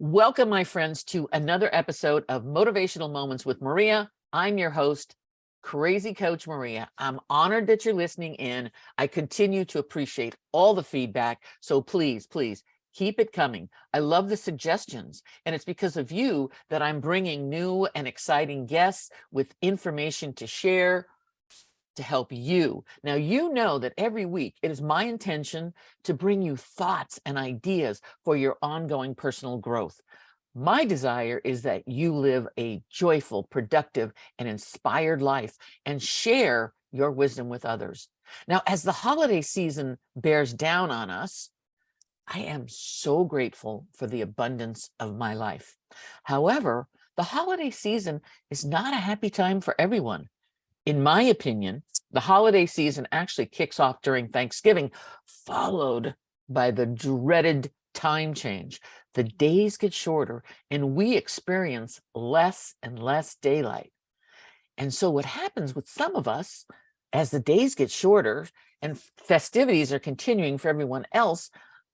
Welcome, my friends, to another episode of Motivational Moments with Maria. I'm your host, Crazy Coach Maria. I'm honored that you're listening in. I continue to appreciate all the feedback. So please, please keep it coming. I love the suggestions, and it's because of you that I'm bringing new and exciting guests with information to share to help you. Now, you know that every week it is my intention to bring you thoughts and ideas for your ongoing personal growth. My desire is that you live a joyful, productive, and inspired life and share your wisdom with others. Now, as the holiday season bears down on us, I am so grateful for the abundance of my life. However, the holiday season is not a happy time for everyone. In my opinion, the holiday season actually kicks off during Thanksgiving, followed by the dreaded time change. The days get shorter and we experience less and less daylight. And so what happens with some of us, as the days get shorter and festivities are continuing for everyone else,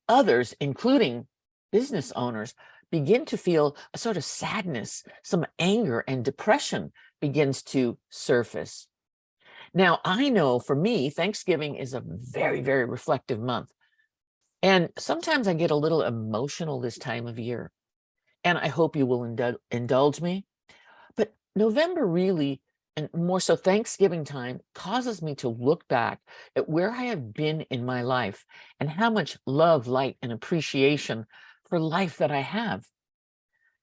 others, including business owners, begin to feel a sort of sadness, some anger and depression begins to surface. Now, I know for me, Thanksgiving is a very, very reflective month. And sometimes I get a little emotional this time of year. And I hope you will indulge me. But November really, and more so Thanksgiving time, causes me to look back at where I have been in my life and how much love, light, and appreciation for life that I have.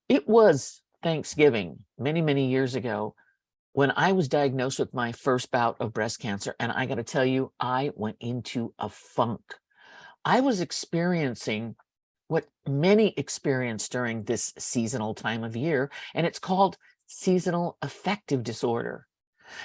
It was Thanksgiving many, many years ago when I was diagnosed with my first bout of breast cancer. And I got to tell you, I went into a funk. I was experiencing what many experience during this seasonal time of year, and it's called seasonal affective disorder.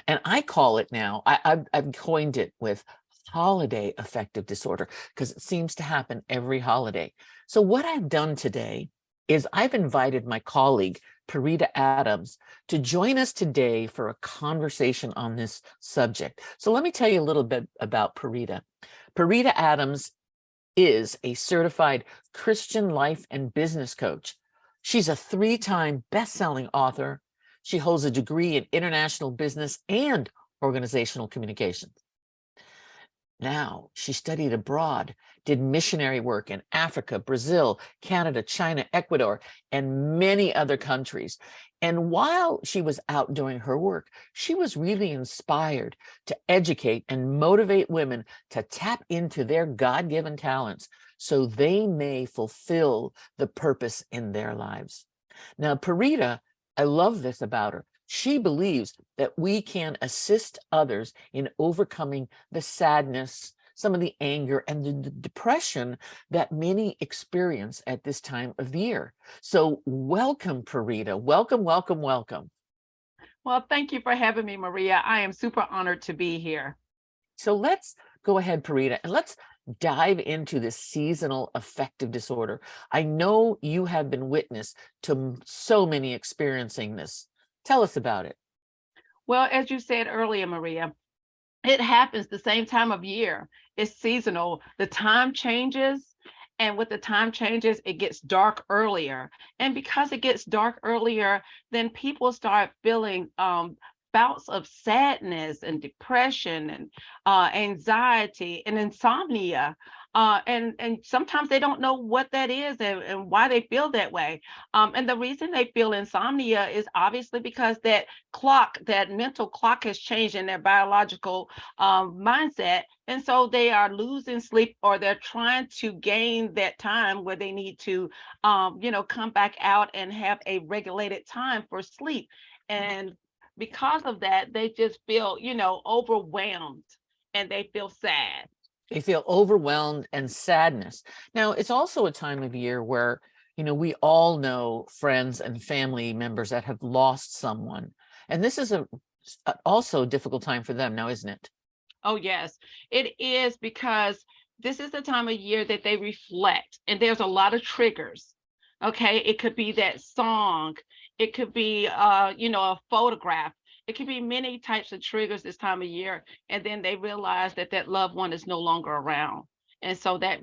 And I call it now, I've coined it with holiday affective disorder because it seems to happen every holiday. So what I've done today is I've invited my colleague, PeritaAdams, to join us today for a conversation on this subject. So let me tell you a little bit about Perita. PeritaAdams is a certified Christian life and business coach. She's a 3-time best-selling author. She holds a degree in international business and organizational communications. Now, she studied abroad, did missionary work in Africa, Brazil, Canada, China, Ecuador, and many other countries. And while she was out doing her work, she was really inspired to educate and motivate women to tap into their God-given talents so they may fulfill the purpose in their lives. Now, Perita, I love this about her. She believes that we can assist others in overcoming the sadness, some of the anger, and the depression that many experience at this time of the year. So welcome, Perita. Welcome, welcome, welcome. Well, thank you for having me, Maria. I am super honored to be here. So let's go ahead, Perita, and let's dive into this seasonal affective disorder. I know you have been witness to so many experiencing this. Tell us about it. Well, as you said earlier, Maria, it happens the same time of year. It's seasonal. The time changes. And with the time changes, it gets dark earlier. And because it gets dark earlier, then people start feeling bouts of sadness and depression and anxiety and insomnia. And sometimes they don't know what that is and why they feel that way. And the reason they feel insomnia is obviously because that clock, that mental clock has changed in their biological mindset. And so they are losing sleep or they're trying to gain that time where they need to, come back out and have a regulated time for sleep. And because of that, they just feel, overwhelmed and they feel sad. They feel overwhelmed and sadness. Now, it's also a time of year where, we all know friends and family members that have lost someone. And this is also a difficult time for them now, isn't it? Oh, yes, it is because this is the time of year that they reflect, and there's a lot of triggers. Okay, it could be that song, it could be, a photograph. It could be many types of triggers this time of year, and then they realize that that loved one is no longer around. And so that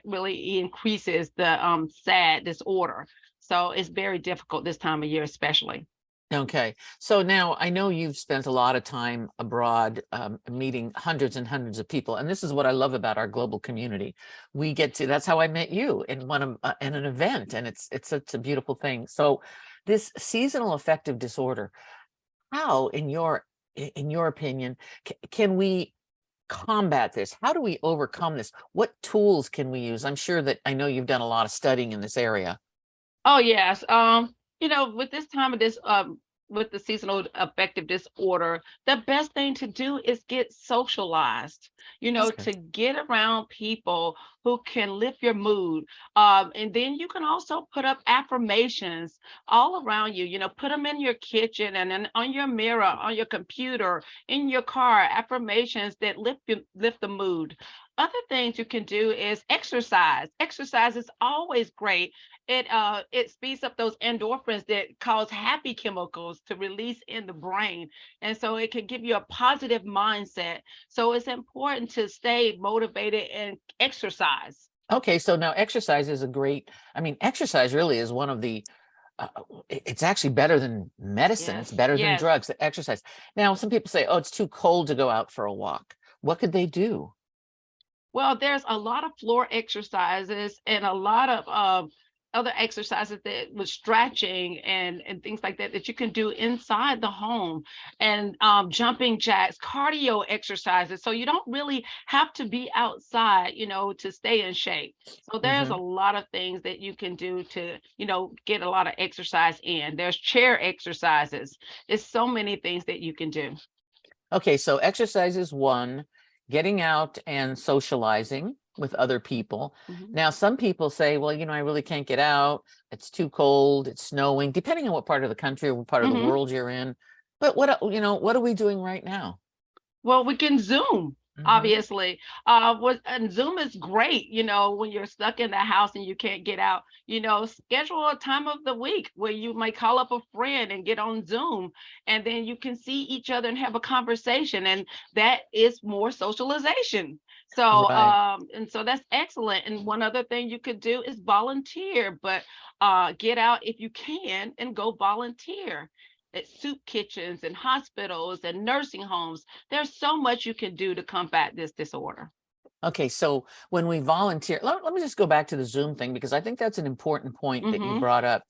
really increases the SAD disorder. So it's very difficult this time of year, especially. Okay. So now I know you've spent a lot of time abroad, meeting hundreds and hundreds of people. And this is what I love about our global community. We get to, that's how I met you in in an event. And it's such a beautiful thing. So this seasonal affective disorder, how in your opinion, can we combat this? How do we overcome this? What tools can we use? I'm sure that I know you've done a lot of studying in this area. Oh yes. With this time of this with the seasonal affective disorder, the best thing to do is get socialized, Okay. to get around people who can lift your mood. And then you can also put up affirmations all around you, put them in your kitchen and then on your mirror, on your computer, in your car, affirmations that lift the mood. Other things you can do is exercise. Exercise is always great. It speeds up those endorphins that cause happy chemicals to release in the brain, and so it can give you a positive mindset. So it's important to stay motivated and exercise. Okay, so now exercise is a great, I mean, exercise really is one of the, it's actually better than medicine. It's Yes, better than yes. drugs, exercise. Now, some people say, oh, it's too cold to go out for a walk. What could they do? Well, there's a lot of floor exercises and a lot of other exercises that with stretching and things like that that you can do inside the home, and jumping jacks, cardio exercises. So you don't really have to be outside, to stay in shape. So there's a Mhm. lot of things that you can do to, get a lot of exercise in. There's chair exercises. It's so many things that you can do. Okay, so exercise is one, getting out and socializing with other people. Mhm. Now, some people say, well, I really can't get out. It's too cold. It's snowing, depending on what part of the country or what part of the Mhm. world you're in. But what are we doing right now? Well, we can Zoom, Hmm. obviously. And Zoom is great, when you're stuck in the house and you can't get out. Schedule a time of the week where you might call up a friend and get on Zoom, and then you can see each other and have a conversation, and that is more socialization. So, Right. and so that's excellent. And one other thing you could do is volunteer, but get out if you can and go volunteer at soup kitchens and hospitals and nursing homes. There's so much you can do to combat this disorder. Okay, so when we volunteer, let me just go back to the Zoom thing because I think that's an important point that you Hmm. brought up.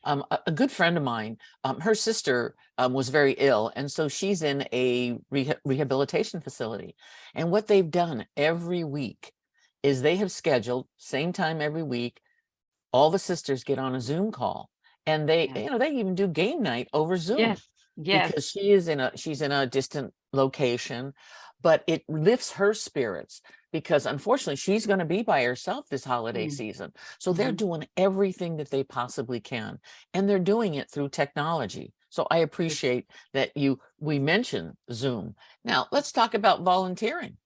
A good friend of mine, her sister was very ill, and so she's in a rehabilitation facility. And what they've done every week is they have scheduled same time every week. All the sisters get on a Zoom call, and Yes, they even do game night over Zoom yes, yes. because she's in a distant location, but it lifts her spirits because unfortunately she's going to be by herself this holiday season. So they're Mm-hmm. doing everything that they possibly can, and they're doing it through technology. So I appreciate that we mentioned Zoom. Now let's talk about volunteering.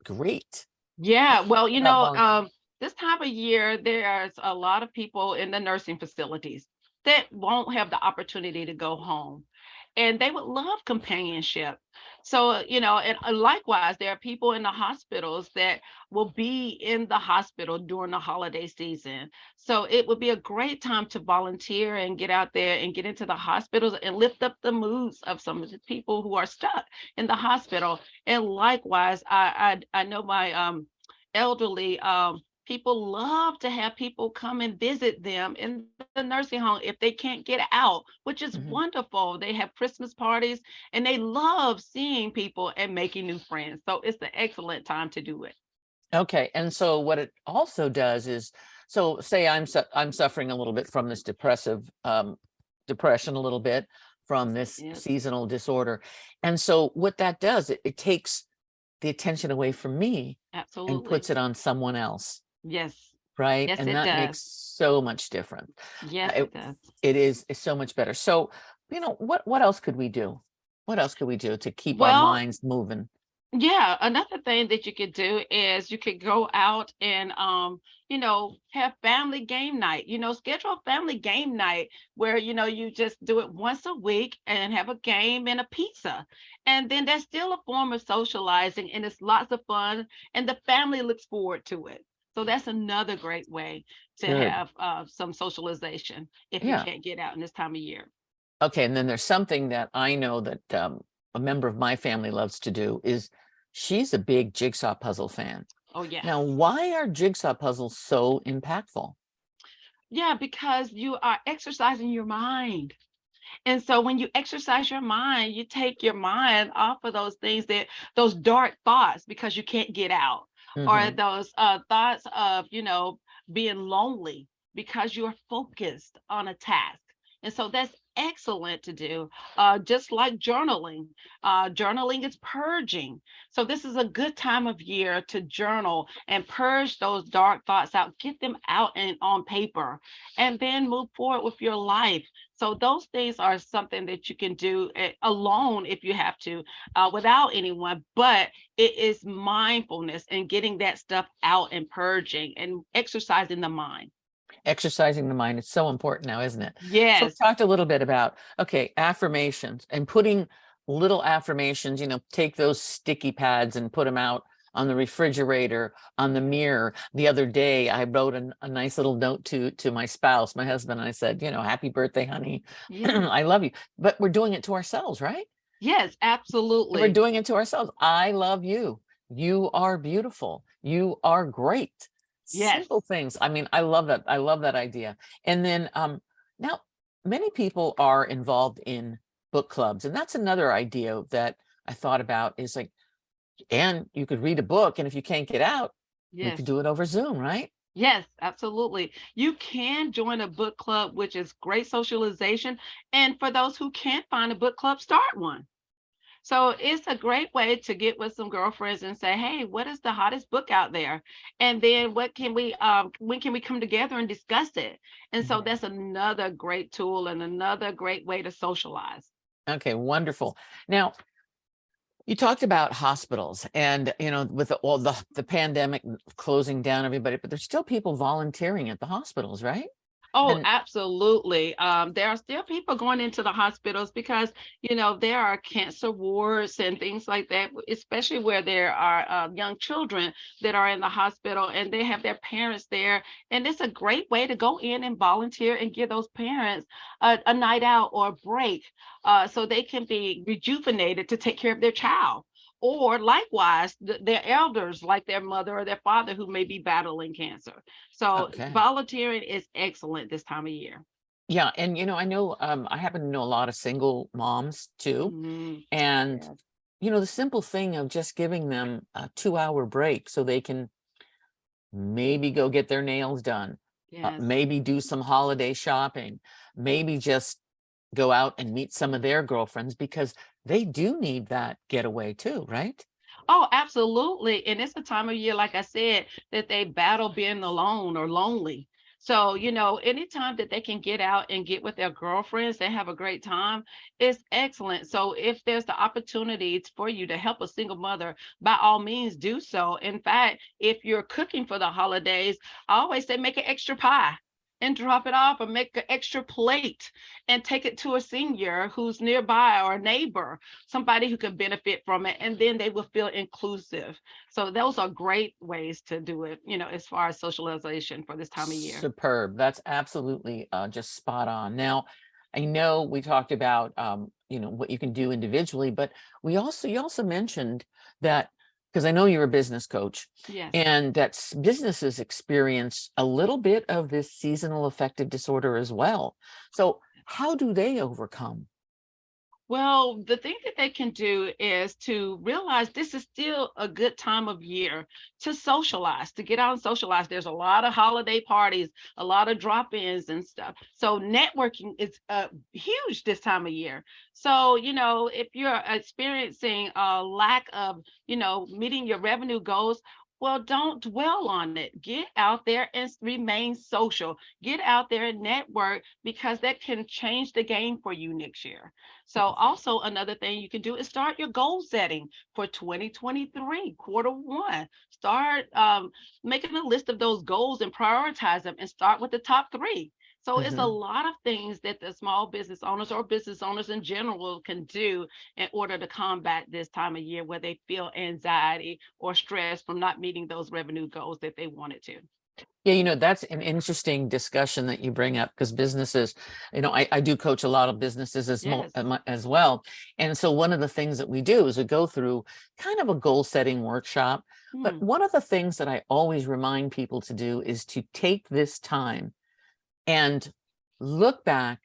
Great. Yeah, Let's well, talk about volunteering. this time of year, there's a lot of people in the nursing facilities that won't have the opportunity to go home, and they would love companionship. So, and likewise, there are people in the hospitals that will be in the hospital during the holiday season. So it would be a great time to volunteer and get out there and get into the hospitals and lift up the moods of some of the people who are stuck in the hospital. And likewise, I know my elderly people love to have people come and visit them in the nursing home if they can't get out, which is Mhm. wonderful. They have Christmas parties and they love seeing people and making new friends. So it's an excellent time to do it. Okay, and so what it also does is, so say I'm suffering a little bit from this depression a little bit from this Yes, seasonal disorder, and so what that does, it takes the attention away from me and absolutely. puts it on someone else, Yes. right? Yes, And it that does. makes so much difference. Yes, It, it does. it's so much better. So what else could we do? What else could we do to keep our Well, minds moving? Yeah, another thing that you could do is you could go out and have family game night. Schedule a family game night where you just do it once a week and have a game and a pizza. And then that's still a form of socializing and it's lots of fun and the family looks forward to it. So that's another great way to Good. have some socialization if you Yeah. can't get out in this time of year. Okay. And then there's something that I know that a member of my family loves to do is she's a big jigsaw puzzle fan. Oh, yes. Now, why are jigsaw puzzles so impactful? Yeah, because you are exercising your mind. And so when you exercise your mind, you take your mind off of those things those dark thoughts because you can't get out, or Hmm. those thoughts of, being lonely because you're focused on a task. And so that's excellent to do, just like journaling. Journaling is purging. So this is a good time of year to journal and purge those dark thoughts out, get them out and on paper, and then move forward with your life. So those things are something that you can do alone if you have to, without anyone. But it is mindfulness and getting that stuff out and purging and exercising the mind. Exercising the mind is so important now, isn't it? So we Yes, talked a little bit about, okay, affirmations and putting little affirmations, take those sticky pads and put them out on the refrigerator, on the mirror. The other day, I wrote a nice little note to my spouse, my husband, and I said, happy birthday, honey. yes, I love you. But we're doing it to ourselves, right? yes, We're absolutely. doing it to ourselves. I love you. You are beautiful. You are great. Yes. Simple things. I mean, I love that. I love that idea. And then now many people are involved in book clubs. And that's another idea that I thought about is like, and you could read a book, and if you can't get out, we Yes. could do it over Zoom, right? Yes, absolutely. You can join a book club, which is great socialization. And for those who can't find a book club, start one. So it's a great way to get with some girlfriends and say, hey, what is the hottest book out there? And then when can we come together and discuss it? And so Mhm. that's another great tool and another great way to socialize. Okay, wonderful. Now, you talked about hospitals and, with all the pandemic closing down everybody, but there's still people volunteering at the hospitals, right? Oh, And absolutely. There are still people going into the hospitals because, there are cancer wards and things like that, especially where there are young children that are in the hospital and they have their parents there. And it's a great way to go in and volunteer and give those parents a night out or a break, so they can be rejuvenated to take care of their child. Or likewise, their elders, like their mother or their father, who may be battling cancer. So okay. volunteering is excellent this time of year. Yeah. And, I know, I happen to know a lot of single moms too. Mm, And, yes, the simple thing of just giving them a 2-hour break so they can maybe go get their nails done, yes. maybe do some holiday shopping, maybe just go out and meet some of their girlfriends because they do need that getaway too, right? Oh, absolutely. And it's a time of year, like I said, that they battle being alone or lonely. So, anytime that they can get out and get with their girlfriends and have a great time is excellent. So, if there's the opportunities for you to help a single mother, by all means do so. In fact, if you're cooking for the holidays, I always say make an extra pie and drop it off or make an extra plate and take it to a senior who's nearby or a neighbor, somebody who can benefit from it, and then they will feel inclusive. So those are great ways to do it, as far as socialization for this time of year. Superb. That's absolutely just spot on. Now, I know we talked about what you can do individually, but you also mentioned that because I know you're a business coach Yes. and that businesses experience a little bit of this seasonal affective disorder as well. So how do they overcome? Well, the thing that they can do is to realize this is still a good time of year to socialize, to get out and socialize. There's a lot of holiday parties, a lot of drop-ins and stuff. So networking is huge this time of year. So, if you're experiencing a lack of, meeting your revenue goals, Well, don't dwell on it. Get out there and remain social. Get out there and network, because that can change the game for you next year. So also another thing you can do is start your goal setting for 2023, quarter one. Start making a list of those goals and prioritize them, and start with the top three. So it's a Mhm. lot of things that the small business owners or business owners in general can do in order to combat this time of year where they feel anxiety or stress from not meeting those revenue goals that they wanted to. Yeah, that's an interesting discussion that you bring up, because businesses, I do coach a lot of businesses Yes. as well. And so one of the things that we do is we go through kind of a goal setting workshop. But Hmm. one of the things that I always remind people to do is to take this time and look back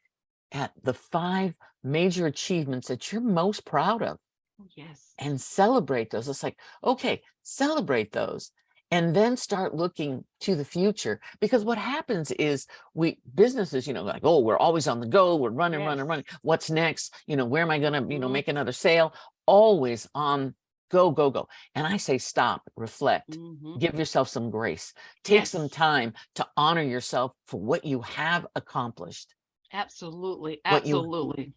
at the 5 major achievements that you're most proud of Yes. and celebrate those. It's like, okay, celebrate those and then start looking to the future. Because what happens is businesses, like, oh, we're always on the go, we're running, running, Yes. running. What's next? Where am I going to, Hmm. make another sale? Always on go, go, go. And I say, stop, reflect, Hmm. give yourself some grace, take some Yes. time to honor yourself for what you have accomplished. Absolutely. What Absolutely.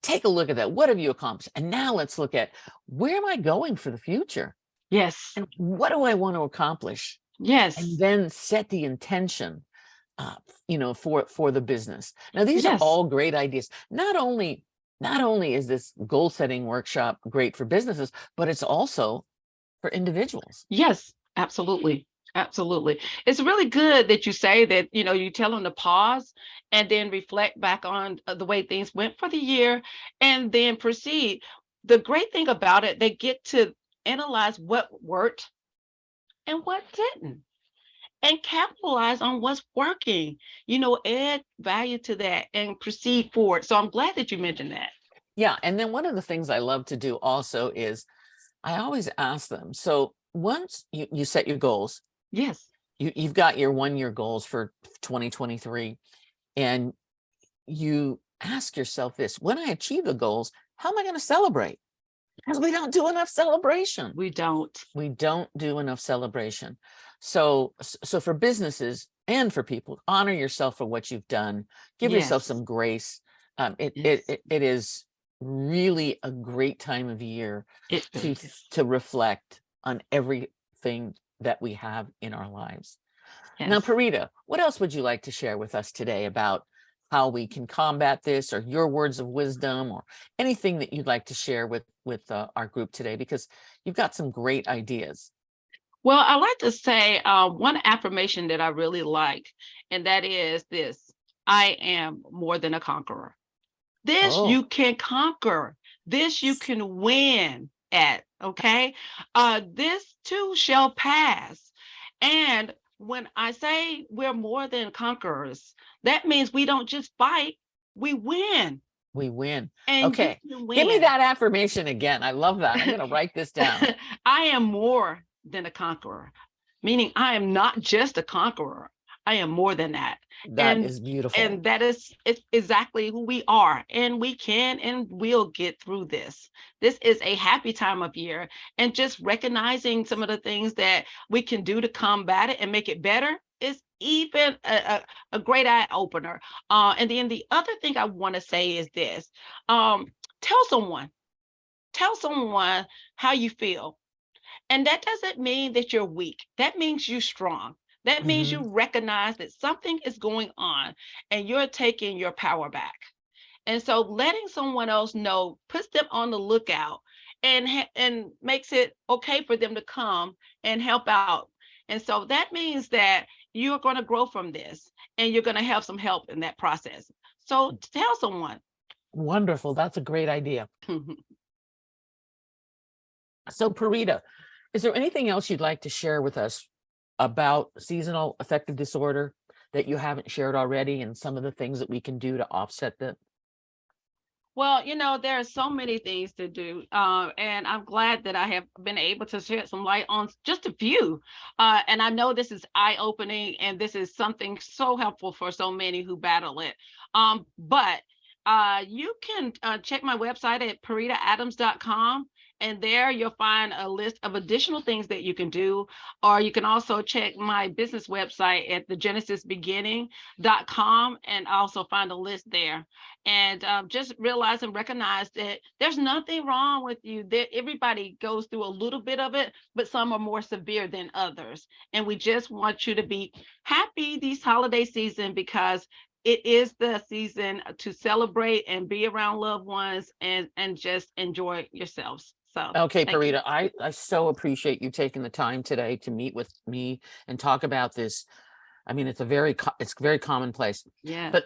take a look at that. What have you accomplished? And now let's look at, where am I going for the future? Yes. And what do I want to accomplish? And Yes. then set the intention, for the business. Now, these are Yes. all great ideas. Not only is this goal setting workshop great for businesses, but it's also for individuals. Yes. Absolutely. Absolutely. It's really good that you say that, you tell them to pause and then reflect back on the way things went for the year and then proceed. The great thing about it, they get to analyze what worked and what didn't, and capitalize on what's working, add value to that and proceed forward. So I'm glad that you mentioned that. Yeah. And then one of the things I love to do also is I always ask them. So once you set your goals, Yes. you've got your 1 year goals for 2023, and you ask yourself this: when I achieve the goals, how am I going to celebrate? Because we don't do enough celebration. We don't. We don't do enough celebration. So for businesses and for people, honor yourself for what you've done. Give yourself Yes. some grace. It, it Yes. it it is really a great time of year It to really is. to reflect on everything that we have in our lives. Now, Yes. Parita, what else would you like to share with us today about how we can combat this, or your words of wisdom, or anything that you'd like to share with our group today? Because you've got some great ideas. Well, I like to say one affirmation that I really like, and that is this: I am more than a conqueror. This Oh, you can conquer. This you can win at. Okay. This too shall pass. And when I say we're more than conquerors, that means we don't just fight, we win. we win. And you Okay, can give me win. that affirmation again. I love that. I'm going to write this down. I am more than a conqueror, meaning I am not just a conqueror. I am more than that. That And is beautiful. and that is it's exactly who we are. And we can and will get through this. This is a happy time of year. And just recognizing some of the things that we can do to combat it and make it better is even a great eye opener. And then the other thing I want to say is this: um, tell someone, tell someone how you feel, and that doesn't mean that you're weak. That means you're strong. That means Mhm. you recognize that something is going on and you're taking your power back. And so letting someone else know puts them on the lookout and makes it okay for them to come and help out. And so that means that you're going to grow from this and you're going to have some help in that process. So tell someone. Wonderful. That's a great idea. So, Parita, is there anything else you'd like to share with us about seasonal affective disorder that you haven't shared already, and some of the things that we can do to offset that? Well, there are so many things to do, and I'm glad that I have been able to shed some light on just a few. And I know this is eye-opening, and this is something so helpful for so many who battle it. But you can check my website at PeritaAdams.com, And there you'll find a list of additional things that you can do, or you can also check my business website at thegenesisbeginning.com and also find a list there. And just realize and recognize that there's nothing wrong with you. That everybody goes through a little bit of it, but some are more severe than others. And we just want you to be happy this holiday season, because it is the season to celebrate and be around loved ones and just enjoy yourselves. So Okay, thank you. Perita, I so appreciate you taking the time today to meet with me and talk about this. I mean, it's very commonplace. Yeah. But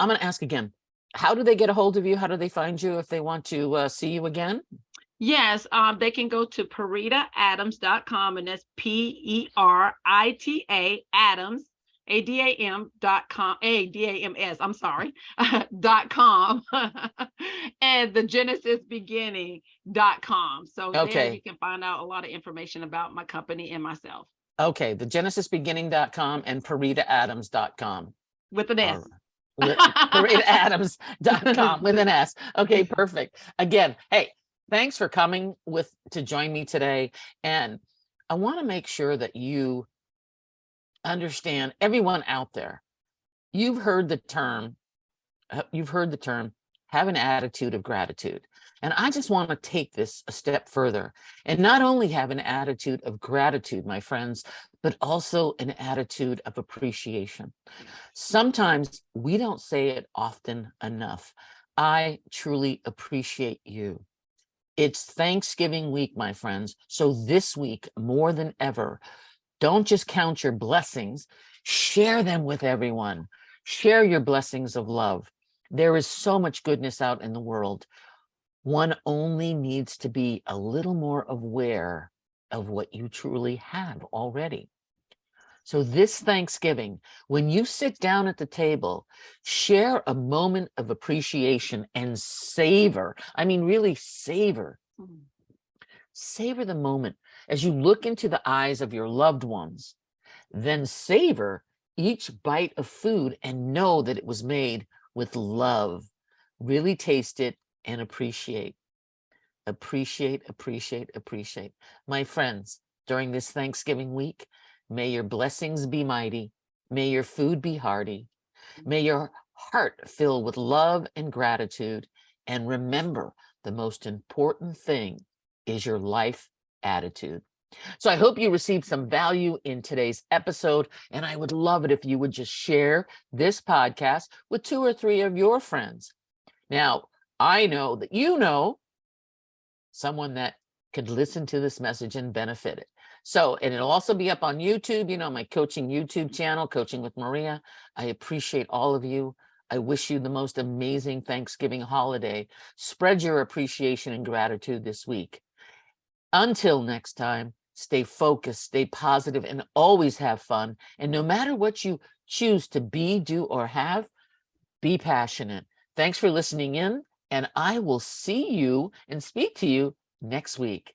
I'm going to ask again, how do they get a hold of you? How do they find you if they want to see you again? Yes, they can go to PeritaAdams.com, and that's PERITA Adams, ADAM.com, ADAMS, I'm sorry, .com, and thegenesisbeginning.com. So there Okay. you can find out a lot of information about my company and myself. Okay, thegenesisbeginning.com and PeritaAdams.com. With an S. PeritaAdams.com with an S. Okay, perfect. Again, hey, thanks for coming to join me today. And I want to make sure that you understand, everyone out there, you've heard the term, have an attitude of gratitude. And I just want to take this a step further and not only have an attitude of gratitude, my friends, but also an attitude of appreciation. Sometimes we don't say it often enough. I truly appreciate you. It's Thanksgiving week, my friends. So this week, more than ever, don't just count your blessings, share them with everyone. Share your blessings of love. There is so much goodness out in the world. One only needs to be a little more aware of what you truly have already. So this Thanksgiving, when you sit down at the table, share a moment of appreciation and savor. I mean, really savor. Savor the moment as you look into the eyes of your loved ones. Then savor each bite of food and know that it was made with love. Really taste it and appreciate. Appreciate, appreciate, appreciate. My friends, during this Thanksgiving week, may your blessings be mighty. May your food be hearty. May your heart fill with love and gratitude. And remember, the most important thing is your life attitude. So I hope you received some value in today's episode, and I would love it if you would just share this podcast with 2 or 3 of your friends. Now, I know that you know someone that could listen to this message and benefit it. So, and it'll also be up on YouTube, my coaching YouTube channel, Coaching with Maria. I appreciate all of you. I wish you the most amazing Thanksgiving holiday. Spread your appreciation and gratitude this week. Until next time, stay focused, stay positive, and always have fun. And no matter what you choose to be, do, or have, be passionate. Thanks for listening in, and I will see you and speak to you next week.